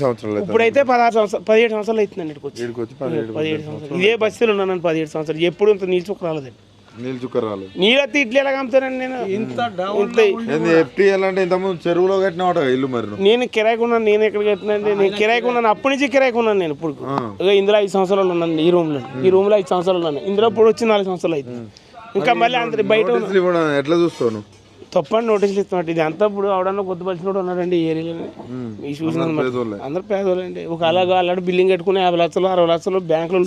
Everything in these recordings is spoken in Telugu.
సంవత్సరాలు ఇప్పుడైతే 17 సంవత్సరాలు అవుతుందండి ఇక్కడికి వచ్చి 17 సంవత్సరాలు ఇదే బస్తీలో ఉన్నాను 17 సంవత్సరాలు ఎప్పుడు ఇంత నీళ్ళు చుక్క రాలేదండి నీళ్ళు చుక్క రాలేదు నీళ్ళు వస్తే ఇడ్లీ ఎలా అమ్ముతానండి నేను అంటే ఇంతకుముందు చెరువులో కట్టిన ఇల్లు మరి నేను కిరాయికి ఉన్నాను నేను ఎక్కడ కట్టినండి నేను కిరాయికి ఉన్నాను అప్పటి నుంచి కిరాయికి ఉన్నాను నేను ఇప్పుడు ఇందులో 5 సంవత్సరాలు ఉన్నాను ఈ రూమ్లో 5 సంవత్సరాలు ఉన్నాను ఇందులో ఇప్పుడు వచ్చి 4 సంవత్సరాలు అవుతుంది ఇంకా మళ్ళీ అందరి బయట ఎట్లా చూస్తాను తప్పని నోటీసులు ఇస్తున్నట్టు ఇది అంతా ఇప్పుడు ఆవిడన్నా గుర్తుపరిచినోడు ఉన్నారండి ఈ ఏరియాలో ఈ చూసిన అందరు పేదోళ్ళండి ఒక అలాగా అలాంటి బిల్డింగ్ కట్టుకుని 50 లక్షలు 60 లక్షలు బ్యాంకులో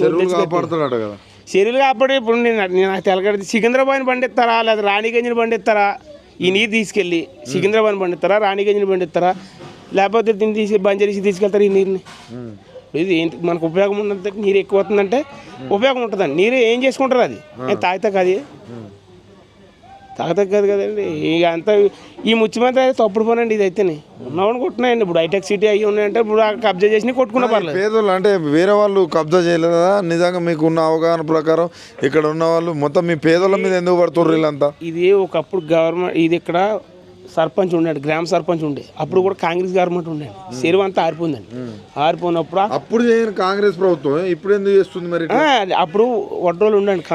చర్యలు కాపాడు ఇప్పుడు నేను తెలగడి సికింద్రాబాద్ పండిస్తారా లేదా రాణిగంజిని పండిస్తారా ఈ నీరు తీసుకెళ్ళి సికింద్రాబాద్ పండిస్తారా రాణిగంజిని పండిస్తారా లేకపోతే దీన్ని తీసి బంజరీసి తీసుకెళ్తారు ఈ నీరుని ఇది ఏంటి మనకు ఉపయోగం ఉన్నది నీరు ఎక్కువ అవుతుందంటే ఉపయోగం ఉంటుందండి నీరు ఏం చేసుకుంటారు అది తాగితే కాదు తాగతగ్గ కాదు కదండి ఇక అంతా ఈ ముఖ్యమంత్రి అయితే తప్పుడు పనండి ఇది అయితేనే ఉన్నవాడిని కొట్టున్నాయండి ఇప్పుడు హైటెక్ సిటీ అయ్యి ఉన్నాయంటే ఇప్పుడు కబ్జా చేసి కొట్టుకున్న పర్లేదు పేదోళ్ళు అంటే వేరే వాళ్ళు కబ్జా చేయలేదా నిజంగా మీకు ఉన్న అవగాహన ప్రకారం ఇక్కడ ఉన్న వాళ్ళు మొత్తం మీ పేదోళ్ళ మీద ఎందుకు పడుతుర్రు వీళ్ళంతా ఇది ఒకప్పుడు గవర్నమెంట్ ఇది ఇక్కడ సర్పంచ్ ఉండండి గ్రామ సర్పంచ్ ఉండే అప్పుడు కూడా కాంగ్రెస్ గవర్నమెంట్ ఉండండి చెరువు అంతా ఆరిపోయిందండి ఆరిపోయినప్పుడు అప్పుడు చేయని కాంగ్రెస్ ప్రభుత్వం ఇప్పుడు ఎందుకు చేస్తుంది మరి అప్పుడు వడ్రోలు ఉండండి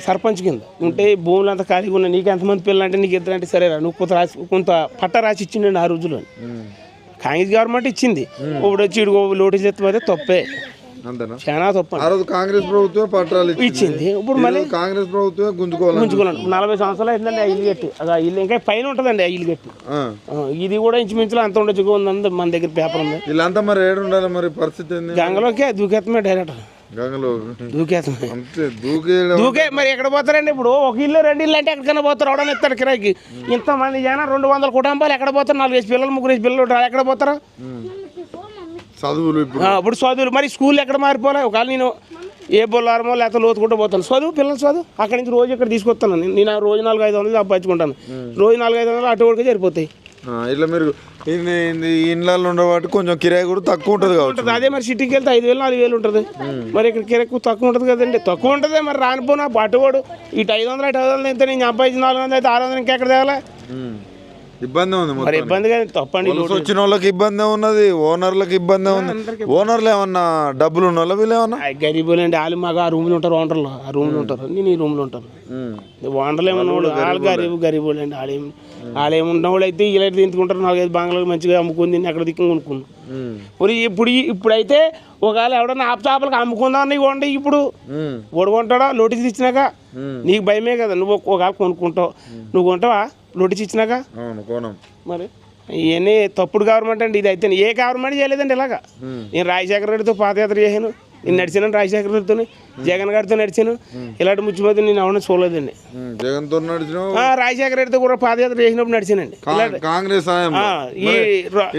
సర్పంచ్ కింద ఉంటే భూములు అంతా ఖాళీగా ఉన్నాయి నీకు ఎంతమంది పిల్లలు అంటే నీకు ఇద్దరు అంటే సరే నువ్వు కొంత పట్ట రాసి ఇచ్చిండండి ఆ రోజుల్లో కాంగ్రెస్ గవర్నమెంట్ ఇచ్చింది ఇప్పుడు వచ్చి నోటీస్ ఎత్తే తప్పే చాలా తప్ప కాంగ్రెస్ ప్రభుత్వం పట్టాలు ఇచ్చింది ఇప్పుడు మళ్ళీ కాంగ్రెస్ ప్రభుత్వం గుంజుకోవాలి 40 సంవత్సరాలు అయిందండి ఆ ఇల్లు కట్టి ఇల్లు ఇంకా పైన ఉంటుందండి ఆ ఇల్లు కట్టి ఇది కూడా ఇంచుమించులో అంత ఉండొచ్చు ఉందండి మన దగ్గర పేపర్ ఉంది వీళ్ళంతా మరి ఏడు ఉండాలి మరి పరిస్థితి గంగలోకి దూకేస్తామే డైరెక్ట్ దూకే మరి ఎక్కడ పోతారండి ఇప్పుడు ఒక ఇల్లు 2 ఇల్లు అంటే ఎక్కడికైనా పోతారు అవడానికి ఇస్తారు కిరాయికి ఇంతమంది జనం 200 కుటుంబాలు ఎక్కడ పోతారు 4 పిల్లలు 3 పిల్లలు ఎక్కడ పోతారు చదువులు ఇప్పుడు చదువులు మరి స్కూల్ ఎక్కడ మారిపోలే ఒకవేళ నేను ఏ బొల్లారమో లేకపోతే లోతుకుంటూ పోతాను చదువు పిల్లలు చదువు అక్కడి నుంచి రోజు ఇక్కడ తీసుకొస్తాను నేను రోజు 400-500 సంపాదించుకుంటాను రోజు 400-500 అటు వరకు సరిపోతాయి ఇట్లా మీరు ఇండ్లలో ఉండబట్టి కొంచెం కిరాయి కూడా తక్కువ ఉంటుంది కాబట్టి అదే మరి సిటీకి వెళ్తే 5,000-4,000 ఉంటుంది మరి ఇక్కడ కిరాయి తక్కువ ఉంటుంది కదండి తక్కువ ఉంటుంది మరి రానిపోనా అటువాడు ఇటు 500 ఎంత నేను సంపాదించి 400 అయితే 600 ఇంకెక్కడ తేగలే ఇబ్బంది ఉంది మరి ఇబ్బంది కానీ తప్పండి వచ్చిన వాళ్ళకి ఇబ్బంది ఉన్నది ఓనర్లకు ఇబ్బంది ఉంది ఓనర్లు ఏమన్నా డబ్బులు ఉన్న వాళ్ళు వీళ్ళు ఏమన్నా గరీబులు అండి వాళ్ళు మాకు ఆ రూమ్లో ఉంటారు ఓనర్లు ఆ రూమ్లో ఉంటారు నేను ఈ రూమ్లో ఉంటాను ఓనర్లు ఏమన్నా వాళ్ళు వాళ్ళు గరీబులు అండి వాళ్ళేమున్న వాళ్ళు అయితే ఇలా తింటుకుంటారు 4-5 బంగ్లాలు మంచిగా అమ్ముకుని తిని అక్కడ దిక్కు కొనుక్కున్నాను ఇప్పుడైతే ఒకవేళ ఎవడన్నా ఆపచాపలకు అమ్ముకుందామని ఇవ్వండి ఇప్పుడు ఒడుకుంటాడా నోటీస్ ఇచ్చినాక నీకు భయమే కదా నువ్వు ఒకవేళ కొనుక్కుంటావు నువ్వు కొంటావా నోటీస్ ఇచ్చినాక మరి ఇవన్నీ తప్పుడు గవర్నమెంట్ అండి ఇది అయితే ఏ గవర్నమెంట్ చేయలేదండి ఇలాగా నేను రాజశేఖర రెడ్డితో పాదయాత్ర చేశాను నేను నడిచాను రాజశేఖర రెడ్డితో జగన్ గారితో నడిచాను ఇలాంటి ముఖ్యమంత్రి నేను ఎవరైనా చూడలేదండి జగన్తో నడిచిన రాజశేఖర రెడ్డితో కూడా పాదయాత్ర చేసినప్పుడు నడిచానండి కాంగ్రెస్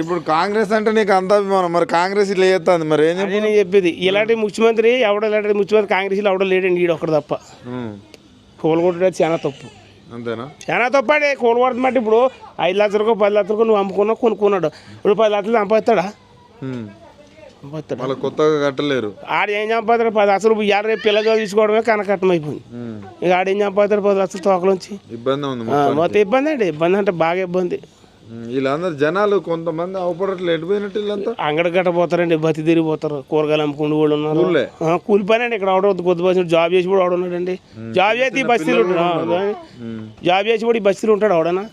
ఇప్పుడు కాంగ్రెస్ అంటే నీకు అంత అభిమానం మరి కాంగ్రెస్ ఇట్లా చేస్తుంది మరి నేను చెప్పేది ఇలాంటి ముఖ్యమంత్రి ఇలాంటి ముఖ్యమంత్రి కాంగ్రెస్లో ఎవడో లేడండి ఈడు ఒక్కడు తప్ప కోలుకొట్టడం చాలా తప్పు అంతేనా చాలా తప్పండి కోలుకొడుతుంది అంటే ఇప్పుడు 5 లక్షలకు 10 లక్షలకు నువ్వు అమ్ముకున్నావు కొనుక్కున్నాడు ఇప్పుడు 10 లక్షలు సంపాదిస్తాడా కొత్తగా కట్టలేరు ఆడు ఏం సంపాదిస్తాడు 10 లక్షలు రేపు పిల్లలు తీసుకోవడమే కనకట్టం అయిపోయింది ఇక ఆడేం సంపాదిస్తాడు 10 లక్షలు తోకలోంచి ఇబ్బంది ఉంది మొత్తం ఇబ్బంది అండి ఇబ్బంది అంటే బాగా ఇబ్బంది వీళ్ళందరూ జనాలు కొంతమంది అవపడట్లు ఎడిపోయినట్టు వీళ్ళంతా అంగడి గట్టపోతారండి బతి తిరిగిపోతారు కూరగాయలు అమ్ముకుంటూ కూడా ఉన్నారు కూలి పని అండి ఇక్కడ ఆవిడ కొద్ది బస్సు జాబ్ చేసి కూడా ఆవిడ ఉన్నాడండి జాబ్ చేసి ఈ బస్తీలు ఉంటాడు జాబ్ చేసి కూడా ఈ బస్తీలు ఉంటాడు ఆవిడనా